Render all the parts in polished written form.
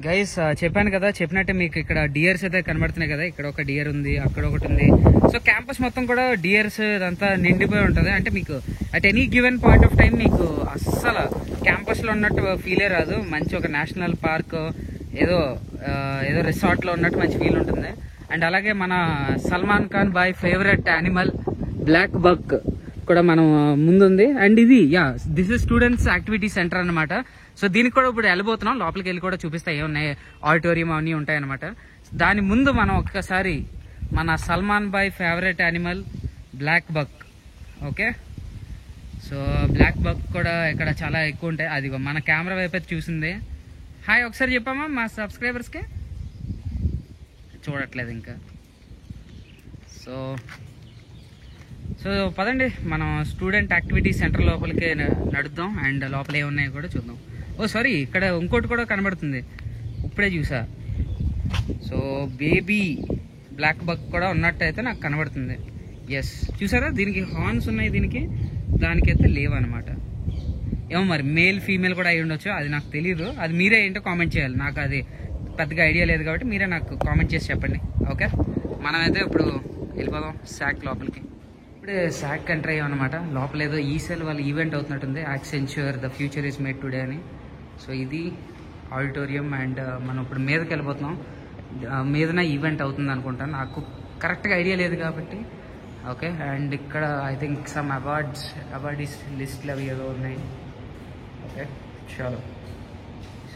Guys చెప్పాను కదా, చెప్పినట్టే మీకు ఇక్కడ డియర్స్ అయితే కనబడుతున్నాయి కదా. ఇక్కడ ఒక డియర్ ఉంది, అక్కడ ఒకటి ఉంది. సో క్యాంపస్ మొత్తం కూడా డియర్స్ ఇదంతా నిండిపోయి ఉంటుంది. అంటే మీకు at any given point of time మీకు అస్సలు క్యాంపస్ లో ఉన్నట్టు ఫీలే రాదు. మంచి ఒక నేషనల్ పార్క్ ఏదో రిసార్ట్ లో ఉన్నట్టు మంచి ఫీల్ ఉంటుంది. అండ్ అలాగే మన సల్మాన్ ఖాన్ బాయ్ ఫేవరెట్ యానిమల్ బ్లాక్ బక్ కూడా మనం ముందుంది. అండ్ ఇది this is students activity centre అనమాట. సో దీనికి కూడా ఇప్పుడు వెళ్ళబోతున్నాం, లోపలికి వెళ్ళి కూడా చూపిస్తాయి ఏమున్నాయి, ఆడిటోరియం అవన్నీ ఉంటాయి అనమాట. దాని ముందు మనం ఒక్కసారి మన సల్మాన్ బాయ్ favourite animal black buck. Okay, so black buck కూడా ఇక్కడ చాలా ఎక్కువ ఉంటాయి. అది మన కెమెరా వైపు అయితే చూసింది. హాయ్ ఒకసారి చెప్పామా మా సబ్స్క్రైబర్స్కి? చూడట్లేదు ఇంకా. సో పదండి మనం స్టూడెంట్ యాక్టివిటీ సెంటర్ లోపలికి నడుద్దాం. అండ్ లోపల ఏమున్నాయో కూడా చూద్దాం. ఓ సారీ, ఇక్కడ ఇంకోటి కూడా కనబడుతుంది, ఇప్పుడే చూసా. సో బేబీ బ్లాక్ బక్ కూడా ఉన్నట్టయితే నాకు కనబడుతుంది. ఎస్, చూసారా, దీనికి హార్న్స్ ఉన్నాయి, దానికైతే లేవన్నమాట. ఏమో మరి మేల్ ఫీమేల్ కూడా అయి ఉండొచ్చు, అది నాకు తెలియదు. అది మీరే ఏంటో కామెంట్ చేయాలి, నాకు అది పెద్దగా ఐడియా లేదు కాబట్టి మీరే నాకు కామెంట్ చేసి చెప్పండి. ఓకే, మనమైతే ఇప్పుడు వెళ్ళిపోదాం శాక్ లోపలికి. ఇప్పుడే శాక్ ఎంటర్ అయ్యాం అనమాట. లోపల ఏదో ఈసెల్ వాళ్ళ ఈవెంట్ అవుతున్నట్టుంది, Accenture the future is made today అని. సో ఇది ఆడిటోరియం. అండ్ మనం ఇప్పుడు మీదకి వెళ్ళిపోతున్నాం. మీదన ఈవెంట్ అవుతుంది అనుకుంటాను, నాకు కరెక్ట్గా ఐడియా లేదు కాబట్టి. ఓకే, అండ్ ఇక్కడ ఐ థింక్ సమ్ అవార్డీస్ లిస్ట్లు అవి ఏదో ఉన్నాయి. ఓకే చలో,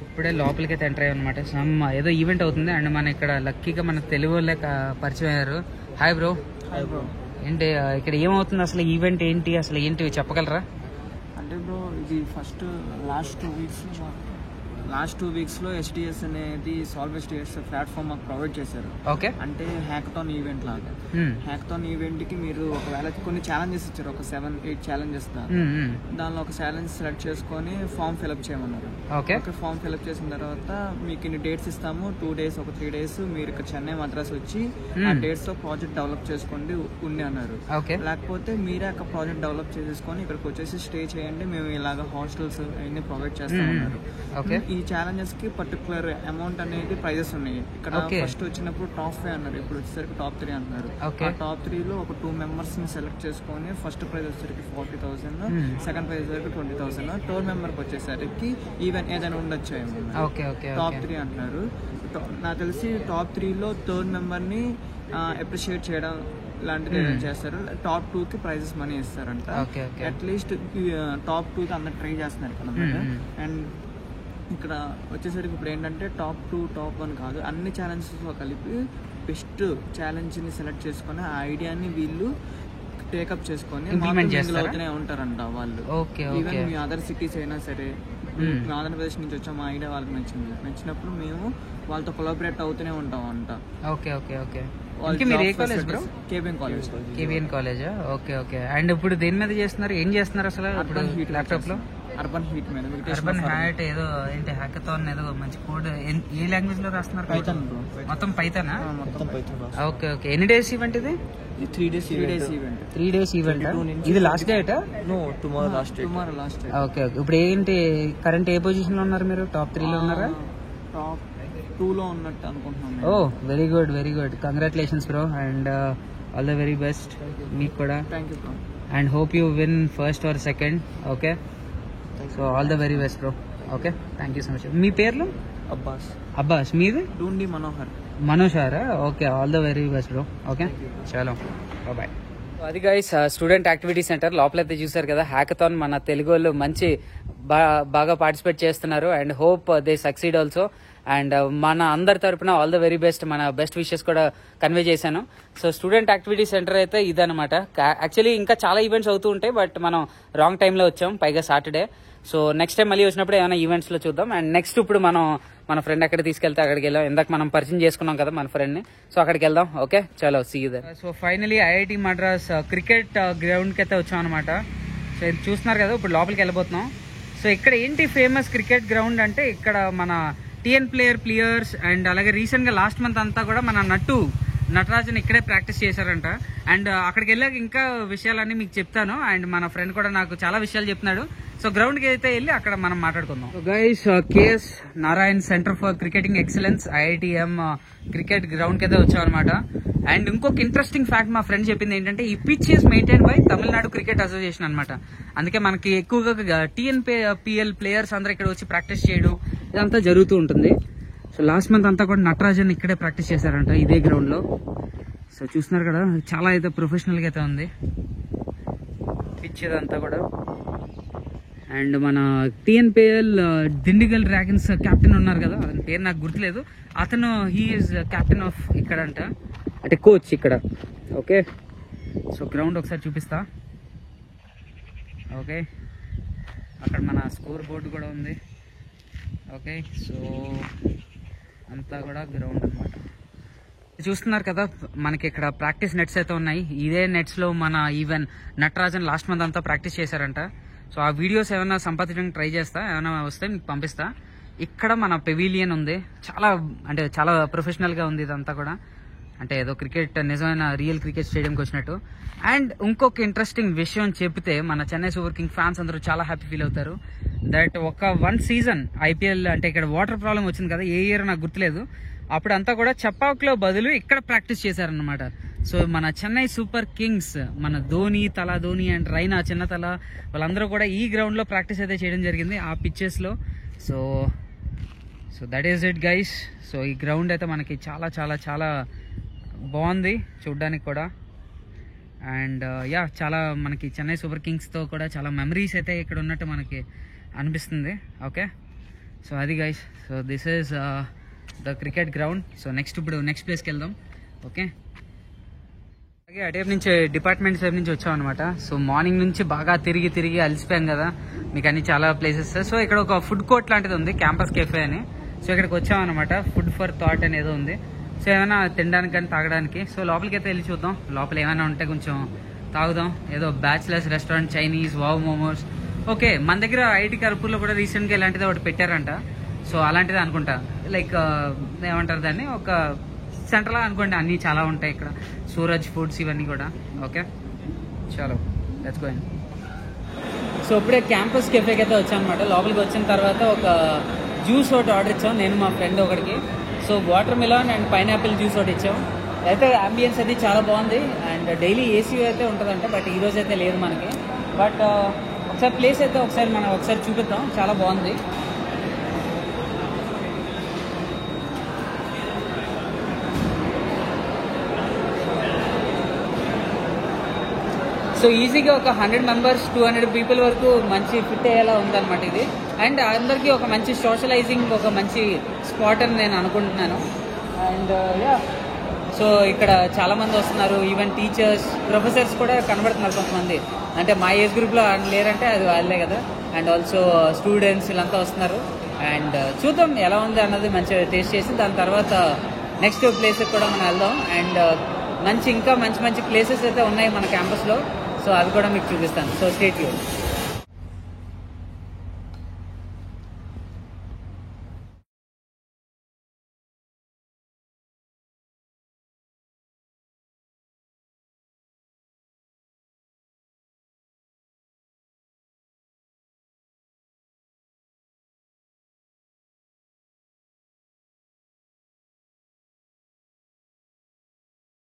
ఇప్పుడే లోపలికి అయితే ఎంటర్ అయ్యాం అనమాట. సమ్ ఏదో ఈవెంట్ అవుతుంది. అండ్ మన ఇక్కడ లక్కీగా మన తెలుగు వాళ్ళే పరిచయం అయ్యారు. Hi bro. Hi bro. ఏంటి ఇక్కడ ఏమవుతుంది అసలు, ఈవెంట్ ఏంటి అసలు, ఏంటి చెప్పగలరా? అంటే బ్రో ఇది ఫస్ట్ లాస్ట్ టూ వీక్స్లో HDS అనేది సాల్వ్ HDS ప్లాట్ఫామ్ మాకు ప్రొవైడ్ చేశారు. ఓకే, అంటే హ్యాకథాన్ ఈవెంట్ లాగా. హ్యాకథాన్ ఈవెంట్కి మీరు ఒకవేళ కొన్ని ఛాలెంజెస్ ఇచ్చారు, ఒక 7-8 ఛాలెంజెస్. దానిలో ఒక ఛాలెంజ్ సెలెక్ట్ చేసుకొని ఫామ్ ఫిల్అప్ చేయమన్నారు. ఓకే, ఫామ్ ఫిల్అప్ చేసిన తర్వాత మీకు ఇన్ని డేట్స్ ఇస్తాము, 2 days ఒక 3 days మీరు ఇక్కడ చెన్నై మద్రాస్ వచ్చి ఆ డేట్స్ లో ప్రాజెక్ట్ డెవలప్ చేసుకోండి ఉండి అన్నారు. లేకపోతే మీరే అక్కడ ప్రాజెక్ట్ డెవలప్ చేసేసుకొని ఇక్కడికి వచ్చేసి స్టే చేయండి, మేము ఇలాగ హాస్టల్స్ అవన్నీ ప్రొవైడ్ చేస్తామన్నారు. ఈ ఛాలెంజెస్ కి పర్టికులర్ అమౌంట్ అనేది ప్రైజెస్ ఉన్నాయి. ఇక్కడ ఫస్ట్ వచ్చినప్పుడు టాప్ 5 అన్నారు, ఇప్పుడు వచ్చేసరికి టాప్ 3 అన్నారు. ఆ టాప్ 3 లో ఒక 2 members ని సెలెక్ట్ చేసుకొని ఫస్ట్ ప్రైజ్ వచ్చేసరికి 40,000, సెకండ్ ప్రైజ్ వచ్చేసరికి 20,000, థర్డ్ మెంబర్ కి వచ్చేసరికి ఈవెన్ ఏదైనా ఉండొచ్చు ఏమో. టాప్ 3 అంటున్నారు. నాకు తెలిసి టాప్ 3 లో థర్డ్ మెంబర్ ని అప్రిషియేట్ చేయడం లాంటిది ఏదైనా చేస్తారు. టాప్ 2 కి ప్రైజెస్ మనీ ఇస్తారంట. అట్లీస్ట్ టాప్ 2 కి అందరు ట్రై చేస్తున్నారు ఇక్కడ. అండ్ ఇక్కడ వచ్చేసరికి ఇప్పుడు ఏంటంటే టాప్ 2 టాప్ 1 కాదు, అన్ని ఛాలెంజెస్లో కలిపి బెస్ట్ ఛాలెంజ్ని సెలెక్ట్ చేసుకొని ఆ ఐడియాని వీళ్ళు టేకప్ చేసుకొని అవుతూనే ఉంటారంట వాళ్ళు. ఈవెన్ మీ అదర్ సిటీస్ అయినా సరే, ఆంధ్రప్రదేశ్ నుంచి వచ్చాం, మా ఐడియా వాళ్ళకి నచ్చినప్పుడు మేము వాళ్ళతో కొలాబరేట్ అవుతూనే ఉంటాం అంట. KBN college. ఓకే. అండ్ ఇప్పుడు దేని మీద చేస్తున్నారు, ఏం చేస్తున్నారు అసలు ల్యాప్టాప్ లో? అర్బన్ హీట్ మీద. అర్బన్ హ్యాట్ ఏదో ఏంటి హ్యాకథాన్ ఏదో మంచి కోడ్ ఏ లాంగ్వేజ్ లో రాస్తున్నారు? మొత్తం పైథానా? ఓకే. ఎన్ని డేస్ ఈవెంట్ ఇది? 3 days ఈవెంట్. ఇది last data? Tomorrow last day. Okay. ఇప్పుడు ఏంటి కరెంట్ ఏ పొజిషన్ లో ఉన్నారు మీరు? టాప్ 3 లో ఉన్నారా? టాప్ 2 లో ఉన్నట్టు అనుకుంటున్నాను. Oh very good. Congratulations bro, and all the very best మీకు కూడా. Thank you bro. And hope you win first or second. Okay, so all the very best bro. Okay, thank you so much. మీ పేర్లు? అబ్బాస్. మీది? Dundi Manohara. Okay, all the very best bro. Okay చలో bye. అది guys student activity centre లోపలైతే చూసారు కదా, hackathon మన తెలుగు వాళ్ళు మంచి బాగా పార్టిసిపేట్ చేస్తున్నారు. And hope they succeed also. And మన అందరి తరపున ఆల్ ద వెరీ బెస్ట్, మన బెస్ట్ విషెస్ కూడా కన్వే చేశాను. సో స్టూడెంట్ యాక్టివిటీ సెంటర్ అయితే ఇదనమాట. యాక్చువల్లీ ఇంకా చాలా ఈవెంట్స్ అవుతూ ఉంటాయి, బట్ మనం రాంగ్ టైంలో వచ్చాం, పైగా సాటర్డే. సో నెక్స్ట్ టైం మళ్ళీ వచ్చినప్పుడు ఏమైనా ఈవెంట్స్ లో చూద్దాం. అండ్ నెక్స్ట్ ఇప్పుడు మనం మన ఫ్రెండ్ ఎక్కడ తీసుకెళ్తే అక్కడికి వెళ్ళాం. ఇందాక మనం పరిచయం చేసుకున్నాం కదా మన ఫ్రెండ్ ని, సో అక్కడికి వెళ్దాం. ఓకే చలో, see you there. So finally IIT Madras cricket ground కి అయితే వచ్చాం అనమాట. సో ఇది చూస్తున్నారు కదా, ఇప్పుడు లోపలికి వెళ్ళబోతున్నాం. సో ఇక్కడ ఏంటి ఫేమస్ క్రికెట్ గ్రౌండ్ అంటే, ఇక్కడ మన TN ప్లేయర్స్ అండ్ అలాగే రీసెంట్ గా లాస్ట్ మంత్ అంతా కూడా మన నటరాజన్ ఇక్కడే ప్రాక్టీస్ చేశారంట. అండ్ అక్కడికి వెళ్ళాక ఇంకా విషయాలన్నీ మీకు చెప్తాను. అండ్ మన ఫ్రెండ్ కూడా నాకు చాలా విషయాలు చెప్తున్నాడు. సో గ్రౌండ్కి అయితే వెళ్ళి అక్కడ మనం మాట్లాడుకుందాం. Guys, KS Narayan centre for cricketing excellence IITM cricket గ్రౌండ్కి అయితే వచ్చాం అనమాట. అండ్ ఇంకొక ఇంట్రెస్టింగ్ ఫ్యాక్ట్ మా ఫ్రెండ్ చెప్పింది ఏంటంటే ఈ pitch is maintain by Tamil Nadu cricket association అనమాట. అందుకే మనకి ఎక్కువగా TNPL ప్లేయర్స్ అందరూ ఇక్కడ వచ్చి ప్రాక్టీస్ చేయడం ఇదంతా జరుగుతూ ఉంటుంది. సో లాస్ట్ మంత్ అంతా కూడా నటరాజన్ ఇక్కడే ప్రాక్టీస్ చేశారంట, ఇదే గ్రౌండ్ లో. సో చూస్తున్నారు కదా, చాలా అయితే ప్రొఫెషనల్ గా అయితే ఉంది పిచ్ ఇదంతా కూడా. అండ్ మన TNPL దిండిగల్ డ్రాగన్స్ కెప్టెన్ ఉన్నారు కదా, అతని పేరు నాకు గుర్తులేదు, అతను హీఈస్ కెప్టెన్ ఆఫ్ ఇక్కడ అంటే కోచ్ ఇక్కడ. ఓకే, సో గ్రౌండ్ ఒకసారి చూపిస్తా. ఓకే, అక్కడ మన స్కోర్ బోర్డు కూడా ఉంది. ఓకే, సో అంతా కూడా గ్రౌండ్ అనమాట. చూస్తున్నారు కదా, మనకి ఇక్కడ ప్రాక్టీస్ నెట్స్ అయితే ఉన్నాయి. ఇదే నెట్స్ లో మన ఈవెన్ నటరాజన్ లాస్ట్ మంత్ అంతా ప్రాక్టీస్ చేశారంట. సో ఆ వీడియోస్ ఏమైనా సంపాదించడానికి ట్రై చేస్తా, ఏమైనా వస్తే మీకు పంపిస్తా. ఇక్కడ మన పెవిలియన్ ఉంది, చాలా ప్రొఫెషనల్ గా ఉంది ఇదంతా కూడా. అంటే ఏదో క్రికెట్ నిజమైన రియల్ క్రికెట్ స్టేడియంకి వచ్చినట్టు. అండ్ ఇంకొక ఇంట్రెస్టింగ్ విషయం చెప్తే, మన చెన్నై సూపర్ కింగ్ ఫ్యాన్స్ అందరూ చాలా హ్యాపీ ఫీల్ అవుతారు. దట్ వన్ సీజన్ IPL అంటే ఇక్కడ వాటర్ ప్రాబ్లం వచ్చింది కదా, ఏ ఇయర్ నాకు గుర్తులేదు, అప్పుడు అంతా కూడా చపాక్లో బదులు ఇక్కడ ప్రాక్టీస్ చేశారనమాట. సో మన చెన్నై సూపర్ కింగ్స్, మన ధోని అండ్ రైనా చిన్నతల వాళ్ళందరూ కూడా ఈ గ్రౌండ్ లో ప్రాక్టీస్ అయితే చేయడం జరిగింది ఆ పిచ్చెస్ లో. So that is it guys. So ఈ గ్రౌండ్ అయితే మనకి చాలా చాలా చాలా బాగుంది చూడ్డానికి కూడా. అండ్ చాలా మనకి చెన్నై సూపర్ కింగ్స్తో కూడా చాలా మెమరీస్ అయితే ఇక్కడ ఉన్నట్టు మనకి అనిపిస్తుంది. ఓకే, సో అది guys. So this is the cricket ground. So ఇప్పుడు నెక్స్ట్ ప్లేస్కి వెళ్దాం. ఓకే, అలాగే అటేపు నుంచి డిపార్ట్మెంట్ సైడ్ నుంచి వచ్చాం అనమాట. సో మార్నింగ్ నుంచి బాగా తిరిగి అలసిపోయాం కదా, మీకు అన్ని చాలా ప్లేసెస్. సో ఇక్కడ ఒక ఫుడ్ కోర్ట్ లాంటిది ఉంది, క్యాంపస్ కెఫే అని. సో ఇక్కడికి వచ్చాం అనమాట. ఫుడ్ ఫర్ థాట్ అని ఏదో ఉంది. సో ఏమైనా తినడానికి కానీ తాగడానికి. సో లోపలికి అయితే వెళ్ళి చూద్దాం, లోపల ఏమైనా ఉంటే కొంచెం తాగుదాం. ఏదో bachelors restaurant, Chinese, wow momos. Okay, మన దగ్గర ఐఐటి కర్పూర్లో కూడా రీసెంట్గా ఇలాంటిది ఒకటి పెట్టారంట. సో అలాంటిది అనుకుంటా, లైక్ ఏమంటారు దాన్ని, ఒక సెంటర్లా అనుకోండి. అన్నీ చాలా ఉంటాయి ఇక్కడ, సూరజ్ ఫుడ్స్ ఇవన్నీ కూడా. ఓకే, చలో లెట్స్ గో. సో ఇప్పుడే క్యాంపస్ కెఫేకి అయితే వచ్చాం అనమాట. లోపలికి వచ్చిన తర్వాత ఒక జ్యూస్ ఒకటి ఆర్డర్ ఇచ్చాం, నేను మా ఫ్రెండ్ ఒకటికి. So watermelon and pineapple juice ఒకటి ఇచ్చాం. అయితే అంబియన్స్ అది చాలా బాగుంది. అండ్ డైలీ AC అయితే ఉంటుందంట, బట్ ఈరోజు అయితే లేదు మనకి. బట్ ఒకసారి ప్లేస్ అయితే ఒకసారి చూపిద్దాం, చాలా బాగుంది. సో ఈజీగా ఒక 100 మెంబర్స్ 200 పీపుల్ వరకు మంచి ఫిట్ అయ్యేలా ఉందన్నమాట ఇది. అండ్ అందరికీ ఒక మంచి సోషలైజింగ్, ఒక మంచి స్పాట్ అని నేను అనుకుంటున్నాను. అండ్ సో ఇక్కడ చాలా మంది వస్తున్నారు, ఈవెన్ టీచర్స్, ప్రొఫెసర్స్ కూడా కనబడుతున్నారు కొంతమంది. అంటే మా ఏజ్ గ్రూప్లో లేరంటే అది వాళ్ళే కదా. అండ్ ఆల్సో స్టూడెంట్స్ వీళ్ళంతా వస్తున్నారు. అండ్ చూద్దాం ఎలా ఉంది అన్నది మంచిగా టేస్ట్ చేసి దాని తర్వాత నెక్స్ట్ ప్లేస్కి కూడా మనం వెళ్దాం. అండ్ ఇంకా మంచి ప్లేసెస్ అయితే ఉన్నాయి మన క్యాంపస్లో. సో అవి కూడా మీకు చూపిస్తాను. So stay tuned.